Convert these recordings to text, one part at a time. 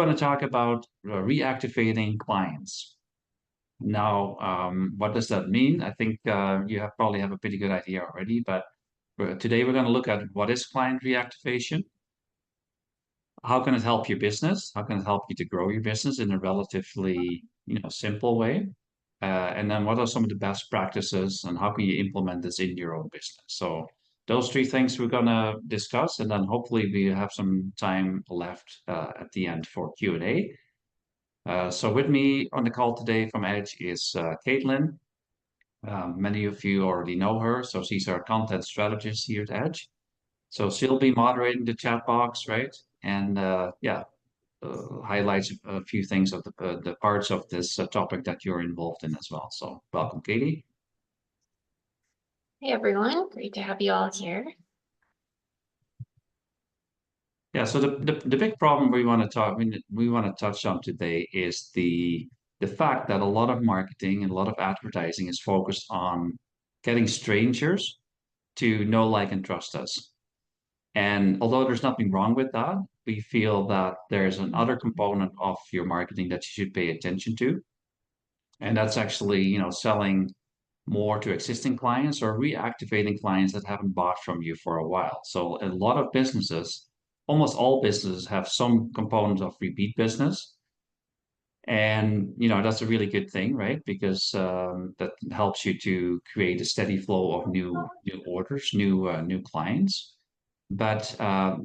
going to talk about reactivating clients. Now, what does that mean? I think you probably have a pretty good idea already, but today we're going to look at what is client reactivation, how can it help your business, how can it help you to grow your business in a relatively simple way, and then what are some of the best practices and how can you implement this in your own business. So those three things we're going to discuss, and then hopefully we have some time left at the end for Q&A. So with me on the call today from Edge is Caitlin. Many of you already know her, so she's our content strategist here at Edge. So she'll be moderating the chat box, right? And highlights a few things of the parts of this topic that you're involved in as well. So welcome, Katie. Hey everyone, great to have you all here. Yeah, so the big problem we want to touch on today is the fact that a lot of marketing and a lot of advertising is focused on getting strangers to know, like, and trust us. And although there's nothing wrong with that, we feel that there's another component of your marketing that you should pay attention to. And that's actually, selling more to existing clients or reactivating clients that haven't bought from you for a while. So a lot of businesses, almost all businesses, have some component of repeat business. And that's a really good thing, right? Because that helps you to create a steady flow of new orders, new clients. But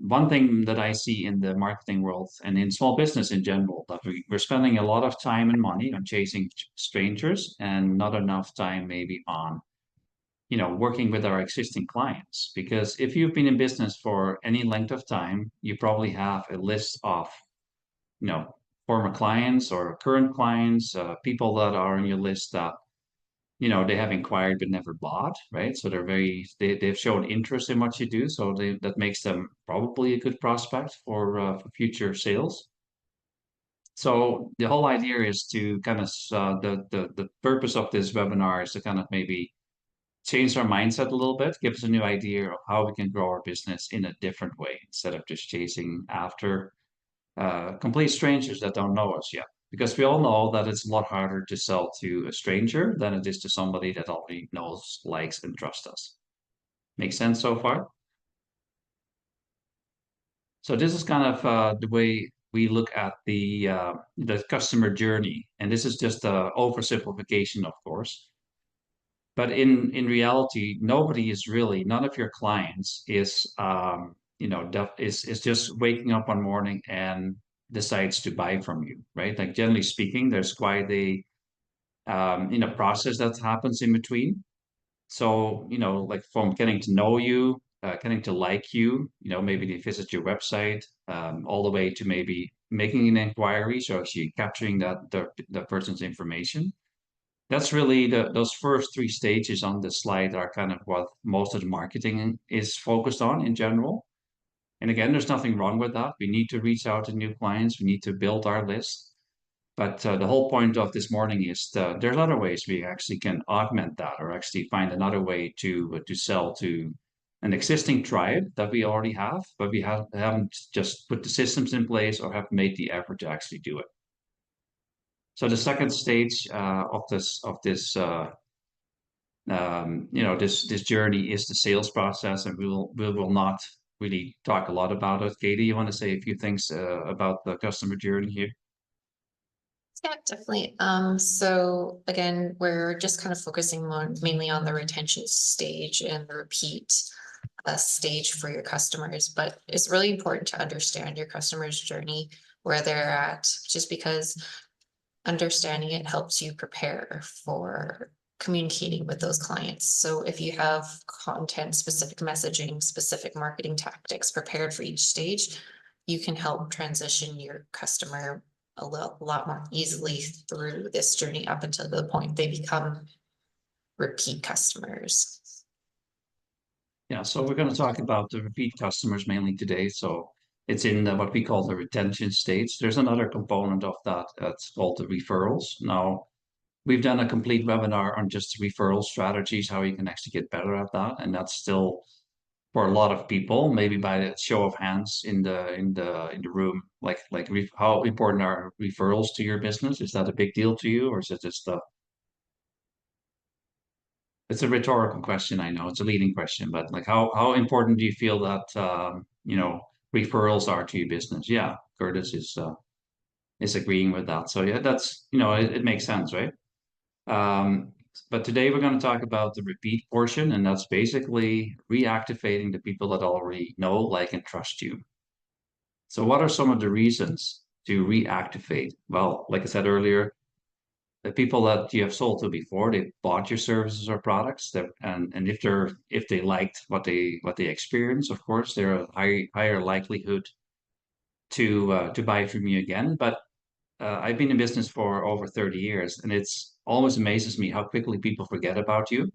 one thing that I see in the marketing world and in small business in general, that we're spending a lot of time and money on chasing strangers and not enough time maybe on, working with our existing clients. Because if you've been in business for any length of time, you probably have a list of, former clients or current clients, people that are on your list that they have inquired but never bought, right? So they've shown interest in what you do, so that makes them probably a good prospect for future sales. So the whole idea is to kind of the purpose of this webinar is to kind of maybe change our mindset a little bit, give us a new idea of how we can grow our business in a different way instead of just chasing after complete strangers that don't know us yet. Because we all know that it's a lot harder to sell to a stranger than it is to somebody that already knows, likes, and trusts us. Make sense so far? So this is kind of the way we look at the customer journey, and this is just an oversimplification, of course. But in reality, none of your clients is is just waking up one morning and decides to buy from you, right? Like generally speaking, there's quite a process that happens in between. So like from getting to know you, getting to like you, maybe they visit your website, all the way to maybe making an inquiry, so actually capturing the person's information. That's really those first three stages on the slide are kind of what most of the marketing is focused on in general. And again, there's nothing wrong with that. We need to reach out to new clients. We need to build our list. But the whole point of this morning is there's other ways we actually can augment that or actually find another way to sell to an existing tribe that we already have, but we haven't just put the systems in place or have made the effort to actually do it. So the second stage this journey is the sales process, and we will not really talk a lot about it. Katie, you want to say a few things about the customer journey here? Yeah, definitely. So again, we're just kind of focusing mainly on the retention stage and the repeat stage for your customers, but it's really important to understand your customer's journey, where they're at, just because understanding it helps you prepare for communicating with those clients. So if you have content, specific messaging, specific marketing tactics prepared for each stage, you can help transition your customer a lot more easily through this journey up until the point they become repeat customers. Yeah, so we're going to talk about the repeat customers mainly today. So it's in what we call the retention stage. There's another component of that that's called the referrals. Now, we've done a complete webinar on just referral strategies, how you can actually get better at that. And that's still for a lot of people, maybe by the show of hands in the room, how important are referrals to your business? Is that a big deal to you, or is it just it's a rhetorical question, I know. It's a leading question, but like how important do you feel that referrals are to your business? Yeah, Curtis is agreeing with that. So yeah, that's it makes sense, right? Um, but today we're going to talk about the repeat portion, and that's basically reactivating the people that already know, like, and trust you. So what are some of the reasons to reactivate? Well, like I said earlier, the people that you have sold to before, they bought your services or products, and if they liked what they experienced, of course, they're a higher likelihood to buy from you again. But I've been in business for over 30 years, and it's always amazes me how quickly people forget about you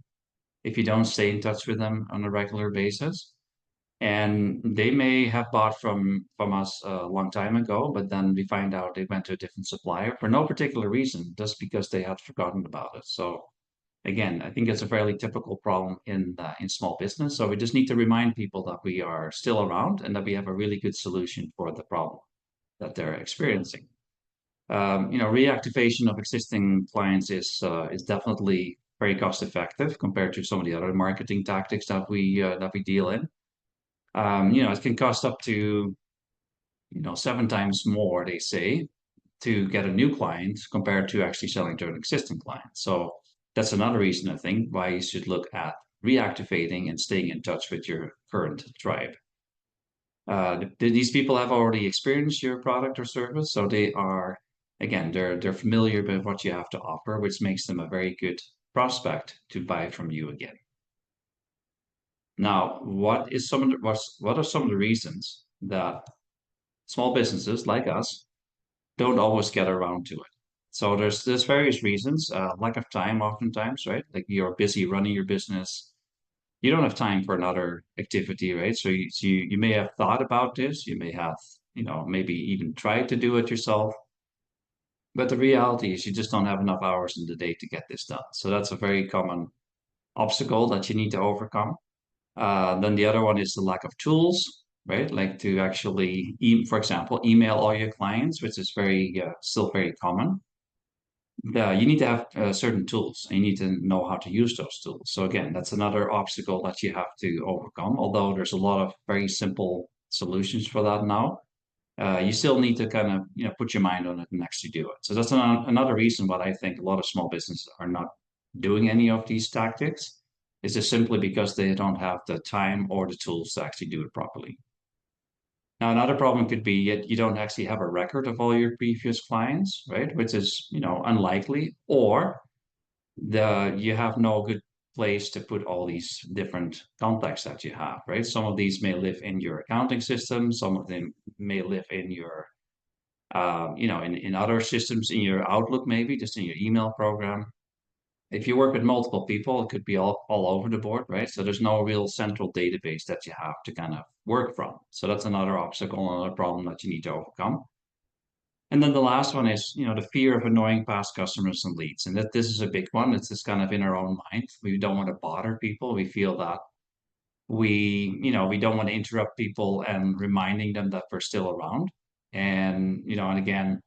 if you don't stay in touch with them on a regular basis. And they may have bought from us a long time ago, but then we find out they went to a different supplier for no particular reason, just because they had forgotten about it. So again, I think it's a fairly typical problem in small business. So we just need to remind people that we are still around and that we have a really good solution for the problem that they're experiencing. Reactivation of existing clients is definitely very cost effective compared to some of the other marketing tactics that we deal in. It can cost up to 7 times more, they say, to get a new client compared to actually selling to an existing client. So that's another reason I think why you should look at reactivating and staying in touch with your current tribe. These people have already experienced your product or service, so they are, again, they're familiar with what you have to offer, which makes them a very good prospect to buy from you again. Now, what are some of the reasons that small businesses like us don't always get around to it? So there's various reasons. Lack of time, oftentimes, right? Like you're busy running your business, you don't have time for another activity, right? So you may have thought about this, you may have maybe even tried to do it yourself, but the reality is you just don't have enough hours in the day to get this done. So that's a very common obstacle that you need to overcome. Then the other one is the lack of tools, right? Like to actually, for example, email all your clients, which is still very common. You need to have certain tools, and you need to know how to use those tools. So again, that's another obstacle that you have to overcome. Although there's a lot of very simple solutions for that now, you still need to kind of put your mind on it and actually do it. So that's another reason why I think a lot of small businesses are not doing any of these tactics. Is just simply because they don't have the time or the tools to actually do it properly. Now, another problem could be you don't actually have a record of all your previous clients, right? Which is, unlikely, or you have no good place to put all these different contacts that you have, right? Some of these may live in your accounting system, some of them may live in your, in other systems, in your Outlook, maybe just in your email program. If you work with multiple people, it could be all over the board, right? So there's no real central database that you have to kind of work from. So that's another obstacle, another problem that you need to overcome. And then the last one is, the fear of annoying past customers and leads. And that this is a big one. It's just kind of in our own mind. We don't want to bother people. We feel that we don't want to interrupt people and reminding them that we're still around. And again,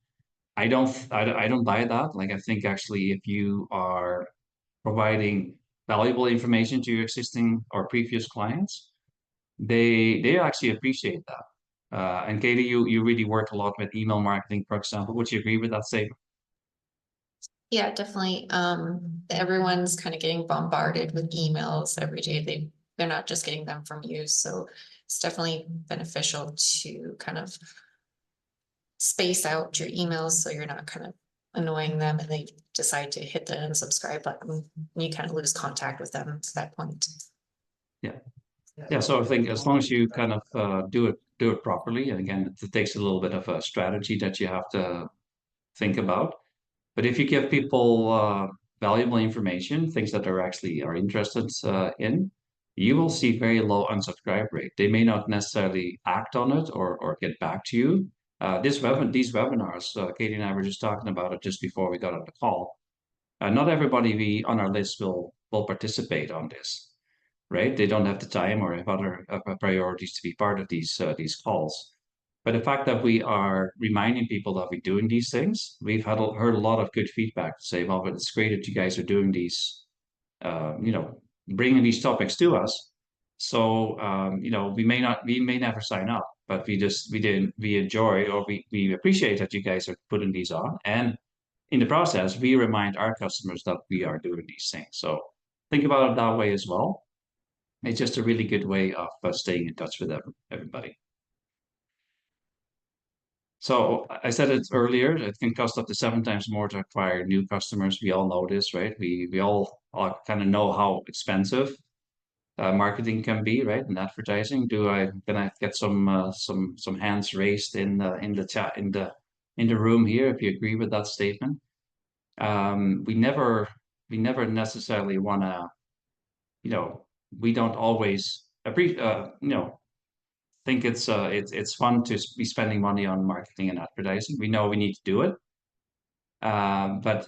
I don't buy that. Like I think actually if you are providing valuable information to your existing or previous clients, they actually appreciate that. And Katie, you really work a lot with email marketing, for example. Would you agree with that statement? Yeah, definitely. Everyone's kind of getting bombarded with emails every day. They're not just getting them from you. So it's definitely beneficial to kind of space out your emails so you're not kind of annoying them and they decide to hit the unsubscribe button. And you kind of lose contact with them at that point. Yeah. Yeah. So I think as long as you kind of do it properly, and again, it takes a little bit of a strategy that you have to think about. But if you give people valuable information, things that they're actually are interested in, you will see very low unsubscribe rate. They may not necessarily act on it or get back to you. These webinars, Katie and I were just talking about it just before we got on the call. Not everybody on our list will participate on this, right? They don't have the time or have other priorities to be part of these calls. But the fact that we are reminding people that we're doing these things, we've heard a lot of good feedback to say, well, but it's great that you guys are doing these, you know, bringing these topics to us. So, you know, we may never sign up, but we enjoy or we appreciate that you guys are putting these on. And in the process, we remind our customers that we are doing these things. So think about it that way as well. It's just a really good way of staying in touch with everybody. So I said it earlier, it can cost up to 7 times more to acquire new customers. We all know this, right? We all kind of know how expensive marketing can be, right? And advertising. Can I get some hands raised in the chat in the room here if you agree with that statement? We never necessarily want to, you know, we don't always you know, think it's fun to be spending money on marketing and advertising. We know we need to do it, but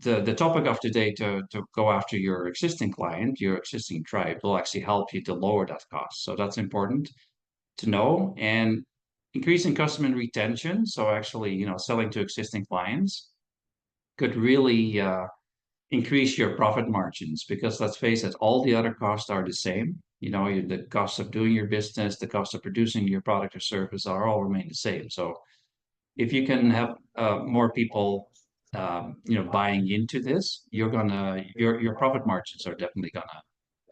the topic of today to go after your existing client, your existing tribe, will actually help you to lower that cost. So that's important to know. And increasing customer retention, so actually, you know, selling to existing clients could really increase your profit margins because let's face it, all the other costs are the same. You know, the cost of doing your business, the cost of producing your product or service are all remain the same. So if you can have more people, you know, buying into this, your profit margins are definitely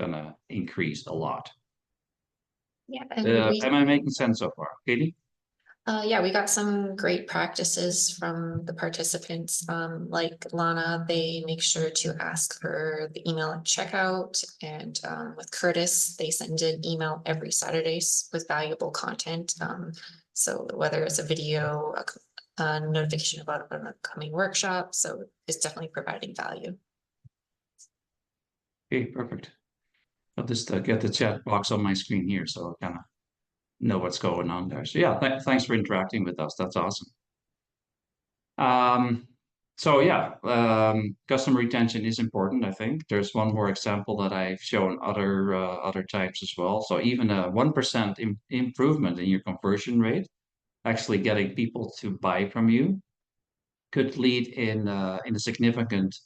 gonna increase a lot. Yeah, and Am I making sense so far, Katie? yeah, we got some great practices from the participants. Like Lana, they make sure to ask for the email at checkout. And with Curtis, they send an email every Saturday with valuable content. So whether it's a video, a notification about an upcoming workshop, so it's definitely providing value. Okay, perfect. I'll just get the chat box on my screen here so I kind of know what's going on there. So yeah, thanks for interacting with us. That's awesome. So yeah, customer retention is important, I think. There's one more example that I've shown other types as well. So even a 1% improvement in your conversion rate, actually getting people to buy from you, could lead in a significant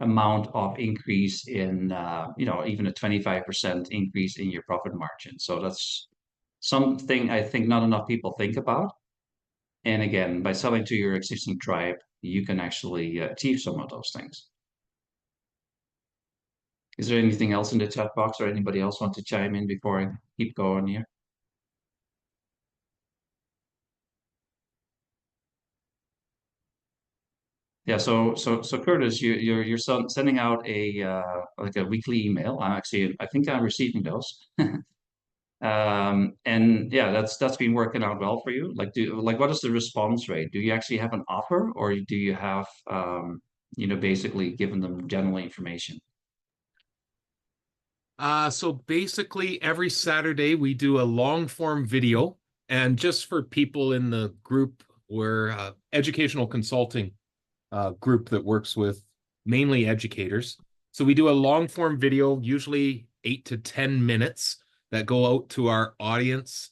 amount of increase in you know, even a 25% increase in your profit margin. So that's something I think not enough people think about. And again, by selling to your existing tribe, you can actually achieve some of those things. Is there anything else in the chat box or anybody else want to chime in before I keep going here? Yeah, so Curtis, you're sending out a like a weekly email. I think I'm receiving those. And yeah, that's been working out well for you. Like what is the response rate? Do you actually have an offer or do you have you know, basically giving them general information? So basically every Saturday we do a long form video, and just for people in the group, we're educational consulting group that works with mainly educators. So we do a long form video, usually 8 to 10 minutes, that go out to our audience.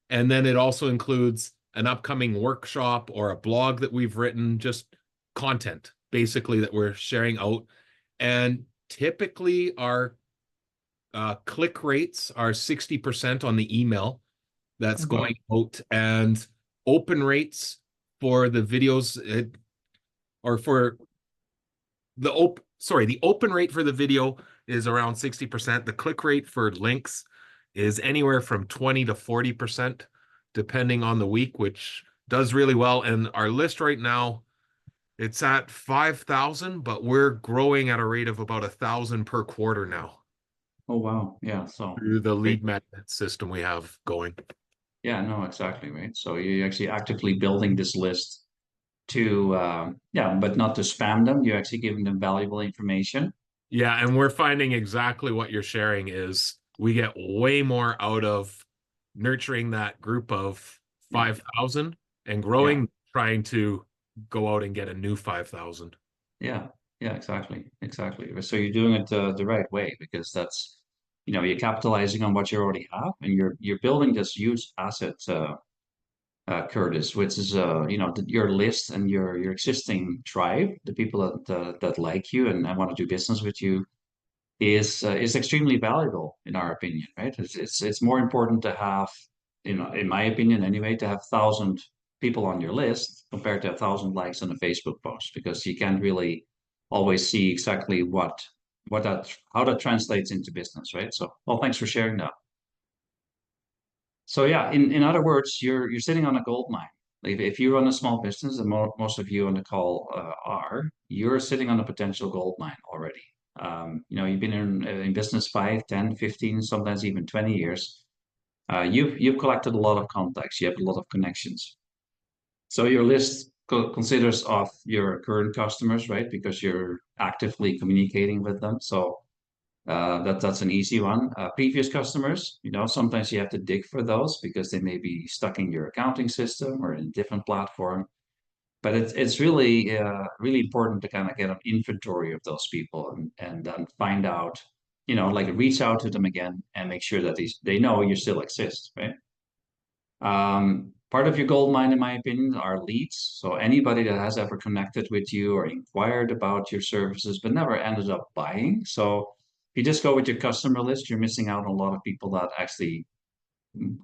And then it also includes an upcoming workshop or a blog that we've written, just content basically that we're sharing out. And typically our click rates are 60% on the email that's going out, and open rates for the videos or for the open rate for the video is around 60%. The click rate for links is anywhere from 20 to 40%, depending on the week, which does really well. And our list right now, it's at 5,000, but we're growing at a rate of about 1,000 per quarter now. Oh wow, yeah. So Through the lead magnet system we have going. yeah, no, exactly, right. So you're actually actively building this list to yeah, but not to spam them. You're actually giving them valuable information. Yeah, and we're finding exactly what you're sharing is we get way more out of nurturing that group of 5,000 and growing, Yeah. trying to go out and get a new 5,000. Yeah, yeah, exactly, exactly. So you're doing it the right way because you're capitalizing on what you already have, and you're building this huge asset, Curtis, which is your list and your existing tribe, the people that like you and want to do business with you, is extremely valuable in our opinion, right? It's more important to have, in my opinion anyway, to have 1,000 people on your list compared to 1,000 likes on a Facebook post, because you can't really always see exactly how that translates into business, right? So, well, thanks for sharing that. So yeah, in other words, you're sitting on a gold mine. If you run a small business, and most of you on the call you're sitting on a potential gold mine already. You've been in business 5, 10, 15, sometimes even 20 years. You've collected a lot of contacts. You have a lot of connections. So your list considers of your current customers, right? Because you're actively communicating with them. So that's an easy one. Previous customers, sometimes you have to dig for those because they may be stuck in your accounting system or in a different platform. But it's really really important to kind of get an inventory of those people and then find out, like reach out to them again and make sure that they know you still exist, right? Part of your gold mine, in my opinion, are leads. So anybody that has ever connected with you or inquired about your services but never ended up buying. So if you just go with your customer list, you're missing out on a lot of people that actually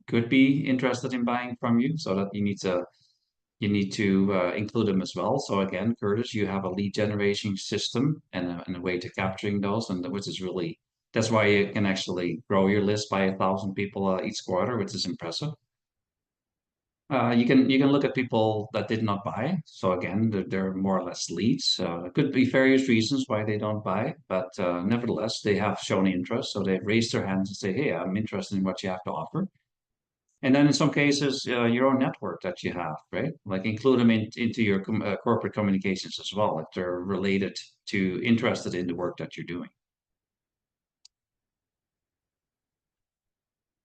could be interested in buying from you. So that you need to include them as well. So again, Curtis, you have a lead generation system and a way to capturing those, and which is really that's why you can actually grow your list by 1,000 people each quarter, which is impressive. You can look at people that did not buy. So again, they're more or less leads. There could be various reasons why they don't buy, but nevertheless, they have shown interest. So they've raised their hands and say, "Hey, I'm interested in what you have to offer." And then in some cases, your own network that you have, right? Like include them into your corporate communications as well, if they're related to interested in the work that you're doing.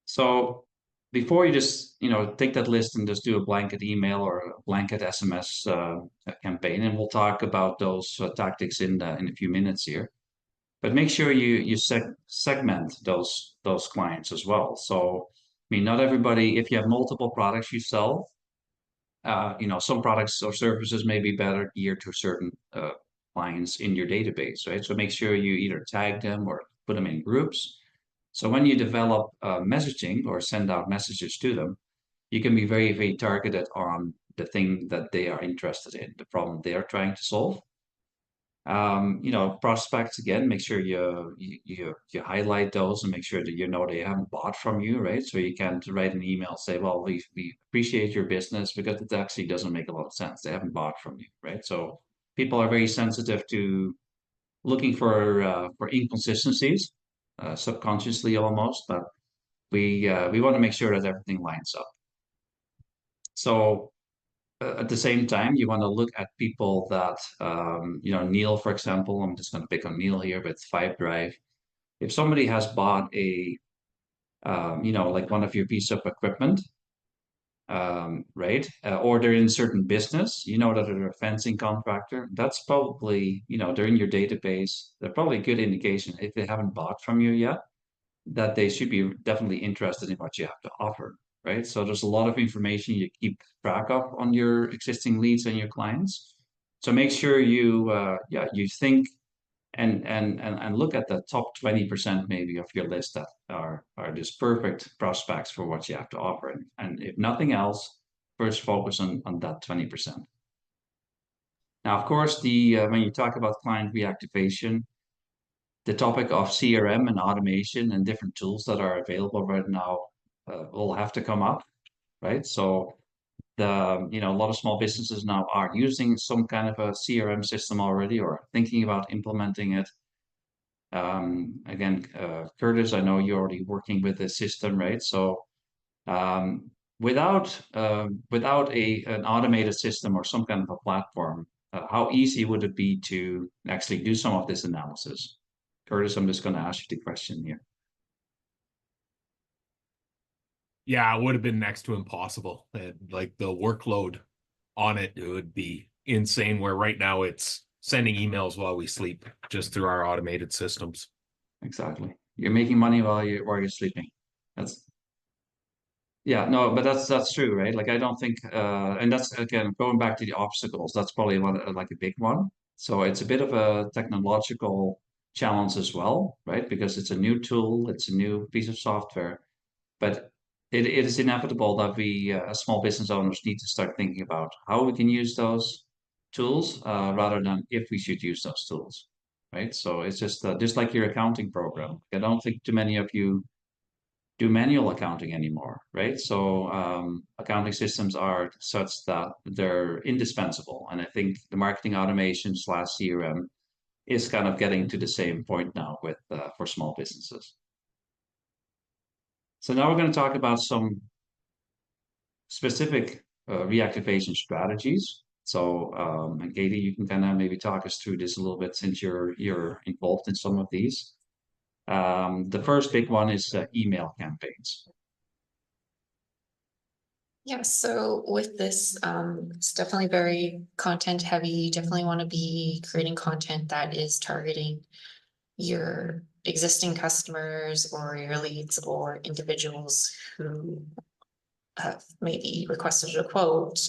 So before you just, take that list and just do a blanket email or a blanket SMS campaign, and we'll talk about those tactics in a few minutes here. But make sure you segment those clients as well. So, I mean, not everybody. If you have multiple products you sell, some products or services may be better geared to certain clients in your database, right? So make sure you either tag them or put them in groups. So when you develop messaging or send out messages to them, you can be very, very targeted on the thing that they are interested in, the problem they are trying to solve. Prospects again, make sure you highlight those and make sure that they haven't bought from you, right? So you can't write an email say, well, we appreciate your business, because it actually doesn't make a lot of sense. They haven't bought from you, right? So people are very sensitive to looking for inconsistencies, subconsciously almost, but we want to make sure that everything lines up. So at the same time, you want to look at people that, Neil, for example, I'm just going to pick on Neil here, but Five Drive. If somebody has bought like one of your piece of equipment, right, or they're in a certain business, that they're a fencing contractor, that's probably, they're in your database. They're probably a good indication, if they haven't bought from you yet, that they should be definitely interested in what you have to offer, right? So there's a lot of information you keep track of on your existing leads and your clients. So make sure you think and look at the top 20% maybe of your list that are just perfect prospects for what you have to offer. And if nothing else, first focus on that 20%. Now, of course, when you talk about client reactivation, the topic of CRM and automation and different tools that are available right now will have to come up, right? So a lot of small businesses now are using some kind of a CRM system already or thinking about implementing it. Again, Curtis, I know you're already working with this system, right? So without an automated system or some kind of a platform, how easy would it be to actually do some of this analysis? Curtis, I'm just going to ask you the question here. Yeah, it would have been next to impossible. Like the workload on it would be insane, where right now it's sending emails while we sleep just through our automated systems. Exactly. You're making money while you're sleeping. That's Yeah, no, but that's true, right? Like I don't think and that's again going back to the obstacles, that's probably one like a big one. So it's a bit of a technological challenge as well, right? Because it's a new tool, it's a new piece of software, but it is inevitable that we as small business owners need to start thinking about how we can use those tools rather than if we should use those tools, right? So it's just like your accounting program. I don't think too many of you do manual accounting anymore, right? So accounting systems are such that they're indispensable. And I think the marketing automation slash CRM is kind of getting to the same point now with for small businesses. So now we're going to talk about some specific reactivation strategies. So and Katie, you can kind of maybe talk us through this a little bit since you're involved in some of these. The first big one is email campaigns. Yeah, so with this, it's definitely very content heavy. You definitely want to be creating content that is targeting your existing customers or your leads or individuals who have maybe requested a quote,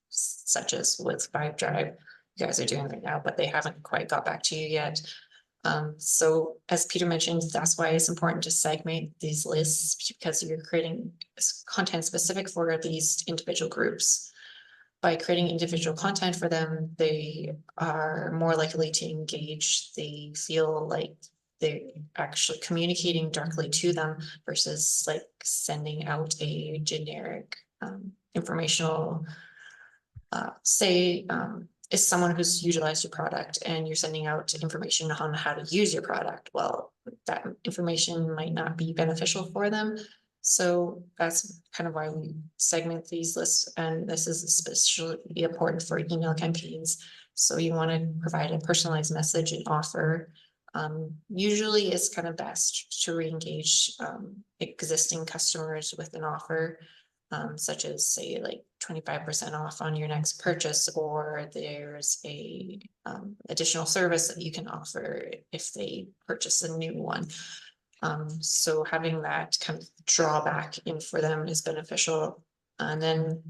such as with Vibe Drive, you guys are doing right now, but they haven't quite got back to you yet. So as Peter mentioned, that's why it's important to segment these lists because you're creating content specific for these individual groups. By creating individual content for them, they are more likely to engage. They feel like they're actually communicating directly to them versus like sending out a generic informational, say, is someone who's utilized your product and you're sending out information on how to use your product. Well, that information might not be beneficial for them. So that's kind of why we segment these lists. And this is especially important for email campaigns. So you want to provide a personalized message and offer. Usually it's kind of best to re-engage existing customers with an offer. Such as say like 25% off on your next purchase, or there's a additional service that you can offer if they purchase a new one. So having that kind of drawback in for them is beneficial. And then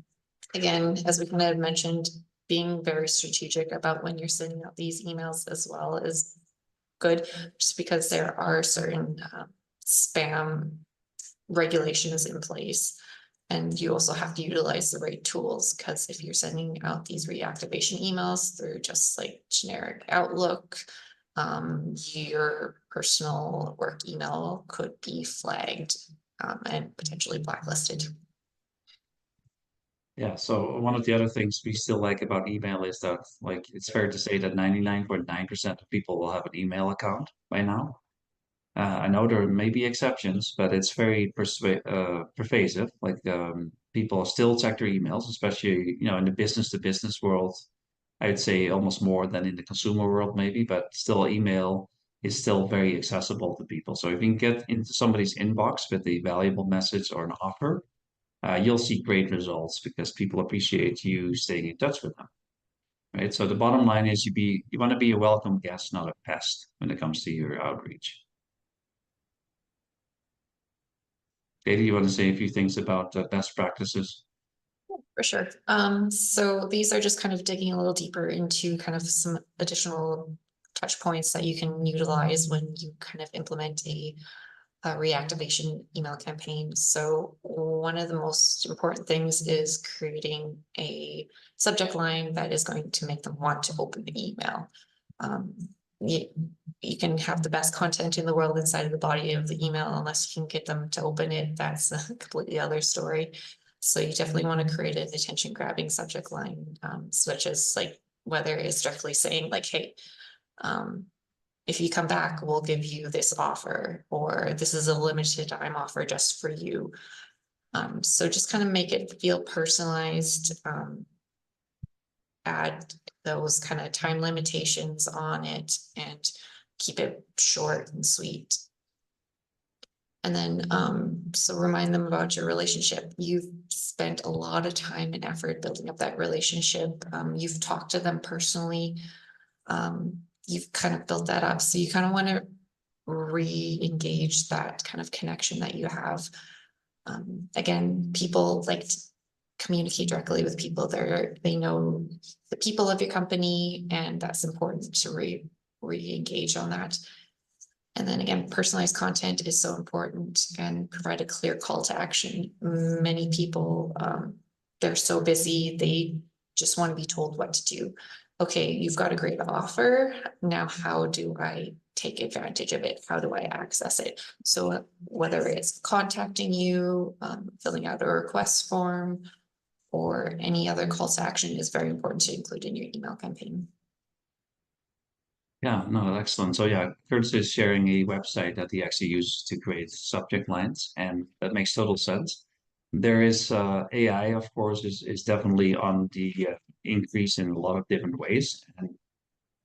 again, as we kind of mentioned, being very strategic about when you're sending out these emails as well is good, just because there are certain spam regulations in place. And you also have to utilize the right tools, because if you're sending out these reactivation emails through just like generic Outlook, your personal work email could be flagged and potentially blacklisted. Yeah, so one of the other things we still like about email is that like it's fair to say that 99.9% of people will have an email account by now. I know there may be exceptions, but it's very pervasive. Like people still check their emails, especially in the business to business world. I'd say almost more than in the consumer world, maybe, but still email is still very accessible to people. So if you can get into somebody's inbox with a valuable message or an offer, you'll see great results because people appreciate you staying in touch with them. Right. So the bottom line is you want to be a welcome guest, not a pest when it comes to your outreach. Katie, you want to say a few things about best practices? For sure. So these are just kind of digging a little deeper into kind of some additional touch points that you can utilize when you kind of implement a reactivation email campaign. So one of the most important things is creating a subject line that is going to make them want to open the email. You can have the best content in the world inside of the body of the email, unless you can get them to open it. That's a completely other story. So you definitely want to create an attention grabbing subject line, such as like whether it's directly saying like, hey, if you come back, we'll give you this offer, or this is a limited time offer just for you. So just kind of make it feel personalized, add those kind of time limitations on it and keep it short and sweet. And then, so remind them about your relationship. You've spent a lot of time and effort building up that relationship. You've talked to them personally. You've kind of built that up. So you kind of want to re-engage that kind of connection that you have. Again, people like to communicate directly with people. They know the people of your company, and that's important to re-engage on that. And then again, personalized content is so important, and provide a clear call to action. Many people, they're so busy, they just want to be told what to do. Okay, you've got a great offer. Now, how do I take advantage of it? How do I access it? So whether it's contacting you, filling out a request form, or any other call to action is very important to include in your email campaign. Yeah, no, excellent. So yeah, Curtis is sharing a website that he actually uses to create subject lines, and that makes total sense. There is AI, of course, is definitely on the increase in a lot of different ways, and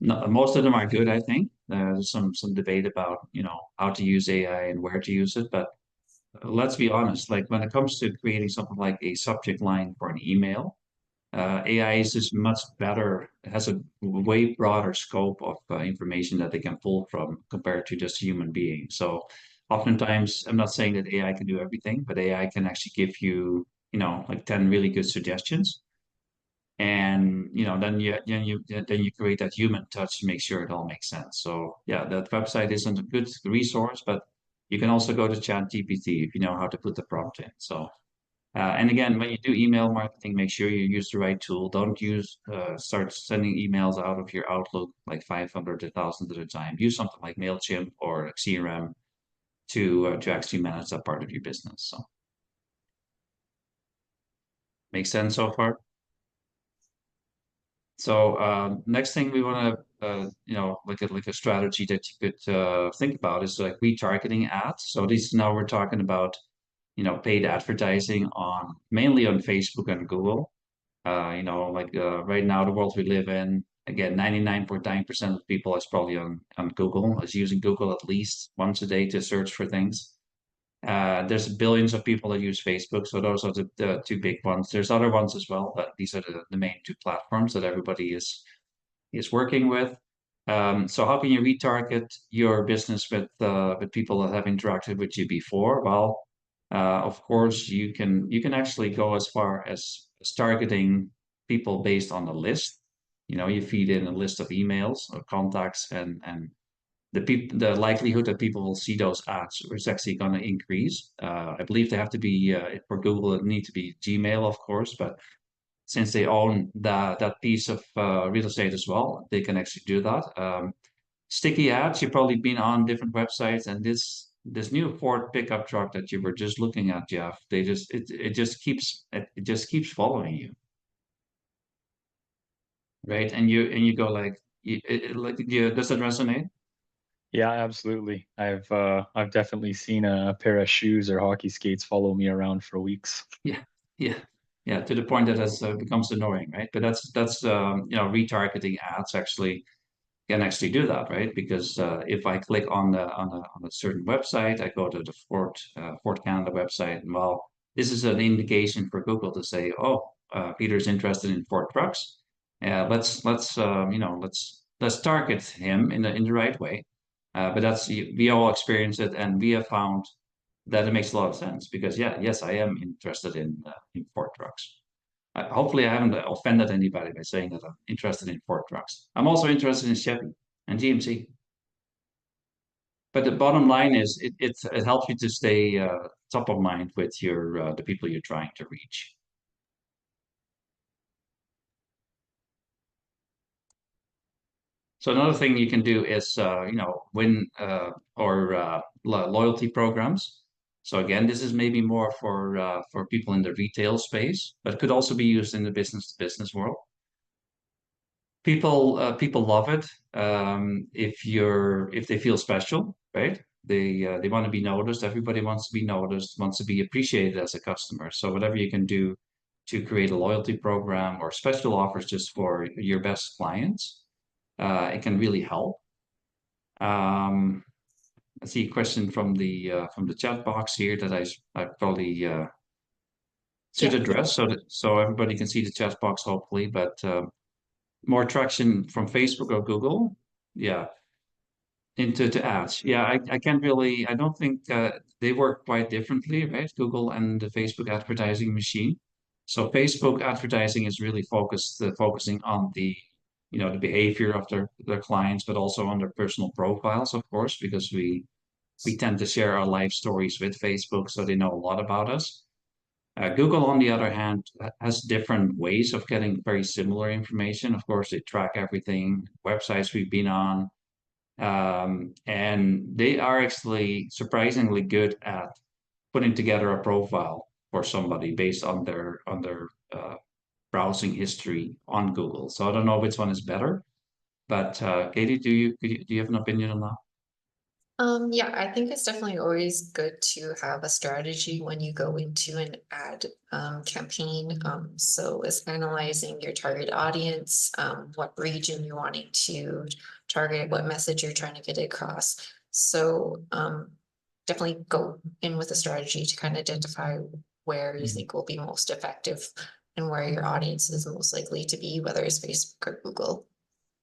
most of them are good, I think. There's some debate about, you know, how to use AI and where to use it, but let's be honest, like when it comes to creating something like a subject line for an email, AI is just much better. It has a way broader scope of information that they can pull from compared to just a human being. So oftentimes, I'm not saying that AI can do everything, but AI can actually give you, you know, like 10 really good suggestions. And you know, then you create that human touch to make sure it all makes sense. So yeah, that website isn't a good resource, but you can also go to ChatGPT if you know how to put the prompt in. So and again, when you do email marketing, make sure you use the right tool. Don't start sending emails out of your Outlook like 500 to 1,000 at a time. Use something like MailChimp or like CRM to actually manage that part of your business. So, makes sense so far? So next thing we want to, you know, like a strategy that you could think about is like retargeting ads. So these now we're talking about, you know, paid advertising on mainly on Facebook and Google. You know, like right now, the world we live in, again, 99.9% of people is probably on Google, is using Google at least once a day to search for things. There's billions of people that use Facebook, so those are the two big ones. There's other ones as well, but these are the main two platforms that everybody is working with. So how can you retarget your business with people that have interacted with you before? Well, of course, you can actually go as far as targeting people based on a list. You know, you feed in a list of emails or contacts, and the likelihood that people will see those ads is actually going to increase. I believe they have to be for Google. It need to be Gmail, of course, but since they own that piece of real estate as well, they can actually do that. Sticky ads, you've probably been on different websites, and this new Ford pickup truck that you were just looking at, Jeff, it just keeps following you, right? And you go like, does it resonate? Yeah, absolutely. I've definitely seen a pair of shoes or hockey skates follow me around for weeks. Yeah, yeah, yeah. To the point that it becomes annoying, right? But that's you know, retargeting ads actually can actually do that, right? Because if I click on a certain website, I go to the Ford Canada website, and well, this is an indication for Google to say, oh, Peter's interested in Ford trucks. Let's you know, let's target him in the right way. But that's we all experience it, and we have found that it makes a lot of sense because yeah, yes, I am interested in Ford trucks. Hopefully, I haven't offended anybody by saying that I'm interested in Ford trucks. I'm also interested in Chevy and GMC. But the bottom line is, it helps you to stay top of mind with your the people you're trying to reach. So another thing you can do is, you know, win or loyalty programs. So again, this is maybe more for people in the retail space, but could also be used in the business to business world. People love it if they feel special, right? They want to be noticed. Everybody wants to be noticed, wants to be appreciated as a customer. So whatever you can do to create a loyalty program or special offers just for your best clients, it can really help. I see a question from the chat box here that I probably should Yeah. address so everybody can see the chat box hopefully, but more traction from Facebook or Google. Yeah. into ads. Yeah, I can't really, I don't think they work quite differently, right? Google and the Facebook advertising machine. So Facebook advertising is really focusing on the, the behavior of their clients, but also on their personal profiles, of course, because we tend to share our life stories with Facebook, so they know a lot about us. Google, on the other hand, has different ways of getting very similar information. Of course, they track everything, websites we've been on, and they are actually surprisingly good at putting together a profile for somebody based on their browsing history on Google. So I don't know which one is better, but Katie, do you have an opinion on that? Yeah, I think it's definitely always good to have a strategy when you go into an ad campaign. So it's analyzing your target audience, what region you're wanting to target, what message you're trying to get across. So definitely go in with a strategy to kind of identify where you think will be most effective and where your audience is most likely to be, whether it's Facebook or Google.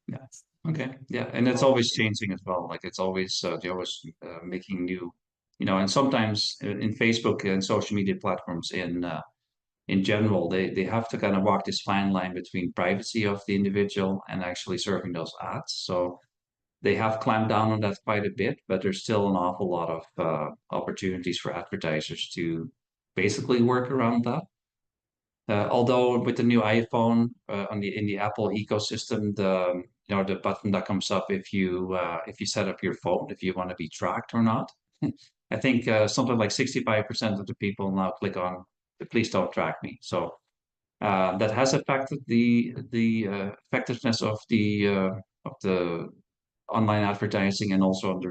Yeah. Okay. Yeah, and it's always changing as well. Like it's always they're always making new, and sometimes in Facebook and social media platforms in general, they have to kind of walk this fine line between privacy of the individual and actually serving those ads. So they have clamped down on that quite a bit, but there's still an awful lot of opportunities for advertisers to basically work around that. Although with the new iPhone in the Apple ecosystem, the button that comes up if you set up your phone, if you want to be tracked or not, I think something like 65% of the people now click on the please don't track me. So that has affected the effectiveness of the online advertising and also on the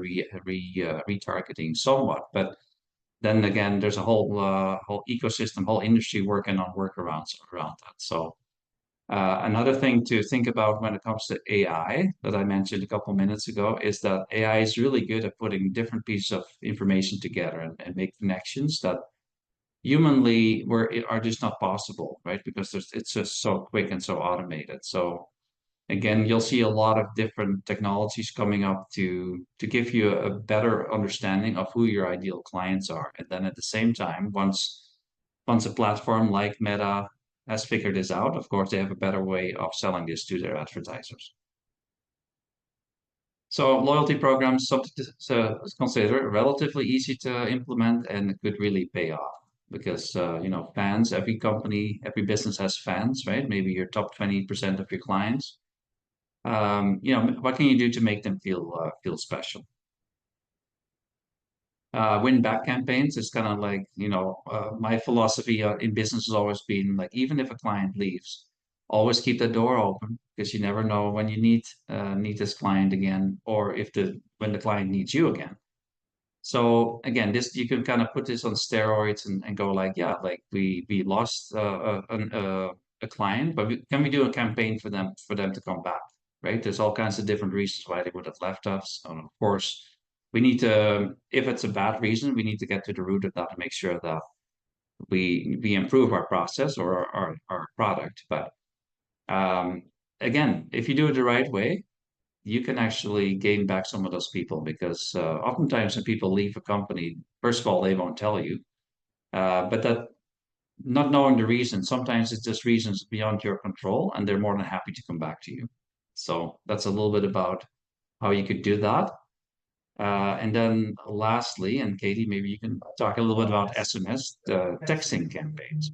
retargeting somewhat, but then again, there's a whole ecosystem, whole industry working on workarounds around that. So another thing to think about when it comes to AI that I mentioned a couple minutes ago is that AI is really good at putting different pieces of information together and make connections that humanly are just not possible, right? Because it's just so quick and so automated. So again, you'll see a lot of different technologies coming up to give you a better understanding of who your ideal clients are. And then at the same time, once a platform like Meta has figured this out, of course, they have a better way of selling this to their advertisers. So loyalty programs, something to consider, relatively easy to implement and could really pay off because fans, every company, every business has fans, right? Maybe your top 20% of your clients. What can you do to make them feel special? Win back campaigns is kind of like, my philosophy in business has always been like, even if a client leaves, always keep the door open because you never know when you need this client again, or when the client needs you again. So again, this you can kind of put this on steroids and go like, yeah, like we lost a client, but can we do a campaign for them to come back, right? There's all kinds of different reasons why they would have left us, and of course, we need to, if it's a bad reason, we need to get to the root of that and make sure that we improve our process or our product. But um, again, if you do it the right way, you can actually gain back some of those people because oftentimes when people leave a company, first of all, they won't tell you. But that not knowing the reason, sometimes it's just reasons beyond your control, and they're more than happy to come back to you. So that's a little bit about how you could do that. And then lastly, and Katie, maybe you can talk a little bit about SMS, the texting campaigns.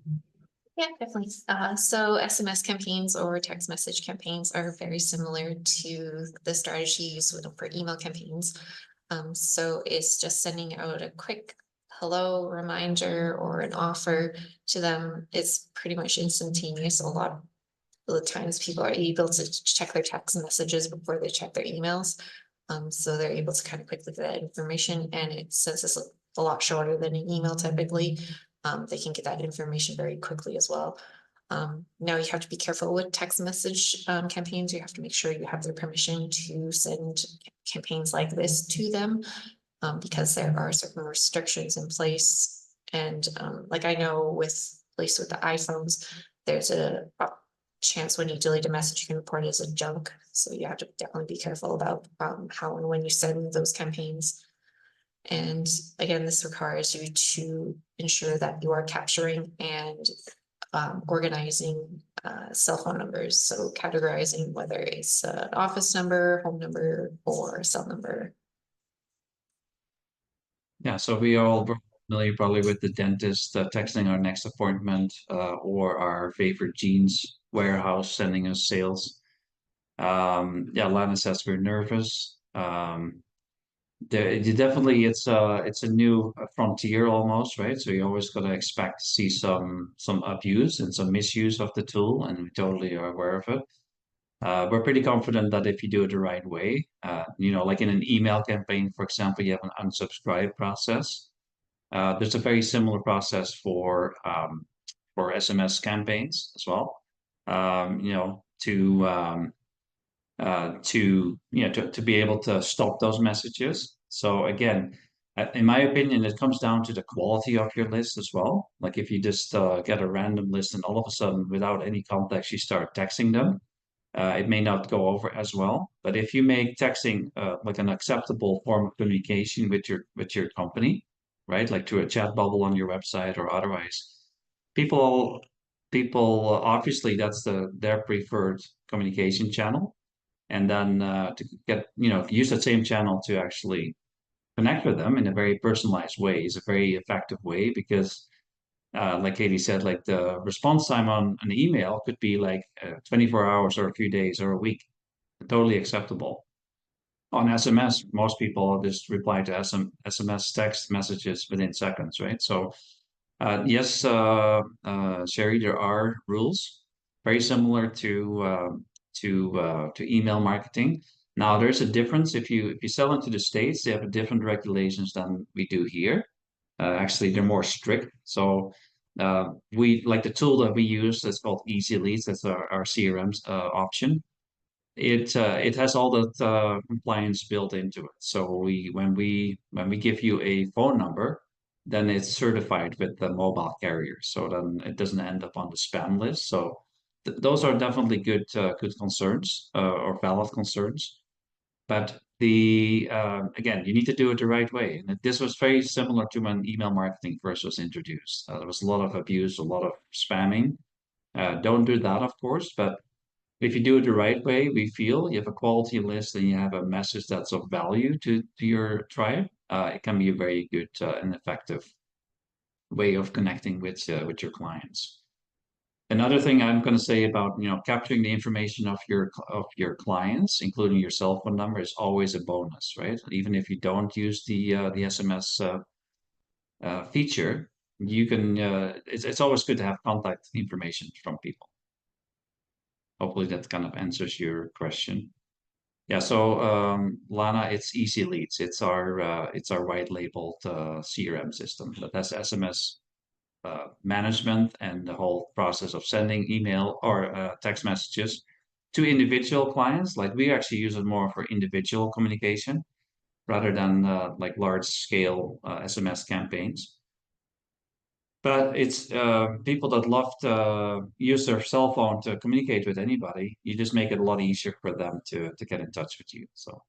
Yeah, definitely. So SMS campaigns or text message campaigns are very similar to the strategy used for email campaigns. So it's just sending out a quick hello reminder or an offer to them. It's pretty much instantaneous. A lot of the times people are able to check their text messages before they check their emails. So they're able to kind of quickly get that information, and it since it's a lot shorter than an email typically, they can get that information very quickly as well. Now you have to be careful with text message campaigns. You have to make sure you have their permission to send campaigns like this to them, because there are certain restrictions in place. And like I know with the iPhones, there's a chance when you delete a message, you can report it as a junk. So you have to definitely be careful about how and when you send those campaigns. And again, this requires you to ensure that you are capturing and organizing cell phone numbers. So categorizing whether it's an office number, home number, or cell number. Yeah, so we all were familiar probably with the dentist texting our next appointment, or our favorite jeans warehouse sending us sales. Yeah, Lana says we're nervous. It's a new frontier almost, right? So you always got to expect to see some abuse and some misuse of the tool, and we totally are aware of it. We're pretty confident that if you do it the right way, like in an email campaign, for example, you have an unsubscribe process. There's a very similar process for SMS campaigns as well. To be able to stop those messages. So again, in my opinion, it comes down to the quality of your list as well. Like if you just get a random list and all of a sudden, without any context, you start texting them, it may not go over as well. But if you make texting like an acceptable form of communication with your company, right, like through a chat bubble on your website or otherwise, people people obviously that's their preferred communication channel. And then to get use that same channel to actually connect with them in a very personalized way is a very effective way because like Katie said, like the response time on an email could be like 24 hours or a few days or a week. Totally acceptable. On SMS, most people just reply to SMS text messages within seconds, right? So yes, Sherry, there are rules very similar to email marketing. Now, there's a difference if you sell into the States, they have different regulations than we do here. Actually, they're more strict. So we like the tool that we use that's called Easy Leads. That's our CRM option. It has all that compliance built into it. So when we give you a phone number, then it's certified with the mobile carrier. So then it doesn't end up on the spam list. So those are definitely good concerns or valid concerns. But the again, you need to do it the right way. And this was very similar to when email marketing first was introduced. There was a lot of abuse, a lot of spamming. Don't do that, of course, but if you do it the right way, we feel you have a quality list and you have a message that's of value to your tribe. It can be a very good and effective way of connecting with your clients. Another thing I'm going to say about capturing the information of your clients, including your cell phone number, is always a bonus, right? Even if you don't use the SMS feature, you can. It's always good to have contact information from people. Hopefully that kind of answers your question. Yeah, so Lana, it's Easy Leads. It's our white labeled CRM system that has SMS management and the whole process of sending email or text messages to individual clients. Like we actually use it more for individual communication rather than like large scale SMS campaigns. But it's people that love to use their cell phone to communicate with anybody. You just make it a lot easier for them to get in touch with you. So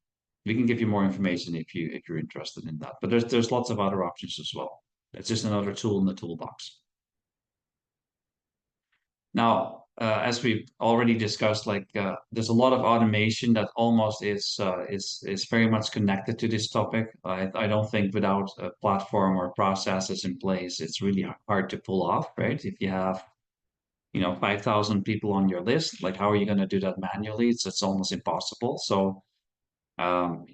we can give you more information if you're interested in that. But there's lots of other options as well. It's just another tool in the toolbox. Now, as we've already discussed, like there's a lot of automation that almost is very much connected to this topic. I don't think without a platform or processes in place, it's really hard to pull off, right? If you have 5,000 people on your list, like how are you going to do that manually? It's almost impossible. So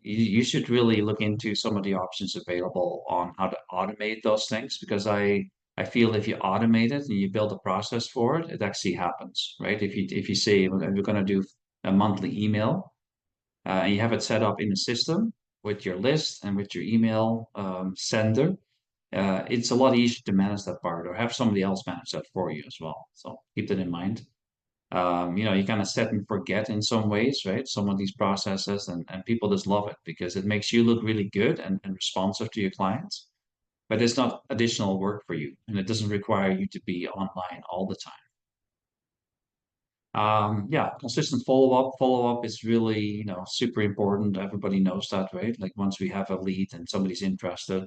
you should really look into some of the options available on how to automate those things because I feel if you automate it and you build a process for it, it actually happens, right? If you say we're going to do a monthly email and you have it set up in the system with your list and with your email sender, it's a lot easier to manage that part or have somebody else manage that for you as well. So keep that in mind. You kind of set and forget in some ways, right? Some of these processes and people just love it because it makes you look really good and responsive to your clients. But it's not additional work for you and it doesn't require you to be online all the time. Yeah, consistent follow-up. Follow-up is really, super important. Everybody knows that, right? Like once we have a lead and somebody's interested,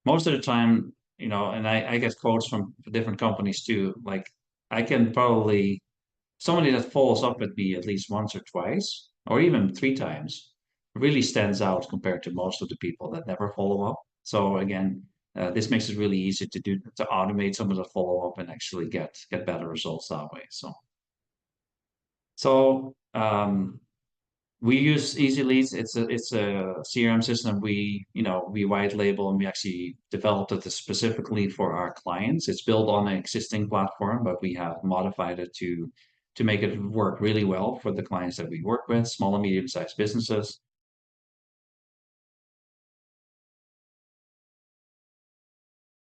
most of the time, and I get quotes from different companies too. Like I can probably somebody that follows up with me at least once or twice, or even 3 times, really stands out compared to most of the people that never follow up. So again, this makes it really easy to automate some of the follow up and actually get better results that way. So we use Easy Leads. It's a CRM system we white label and we actually developed it specifically for our clients. It's built on an existing platform, but we have modified it to make it work really well for the clients that we work with, small and medium-sized businesses.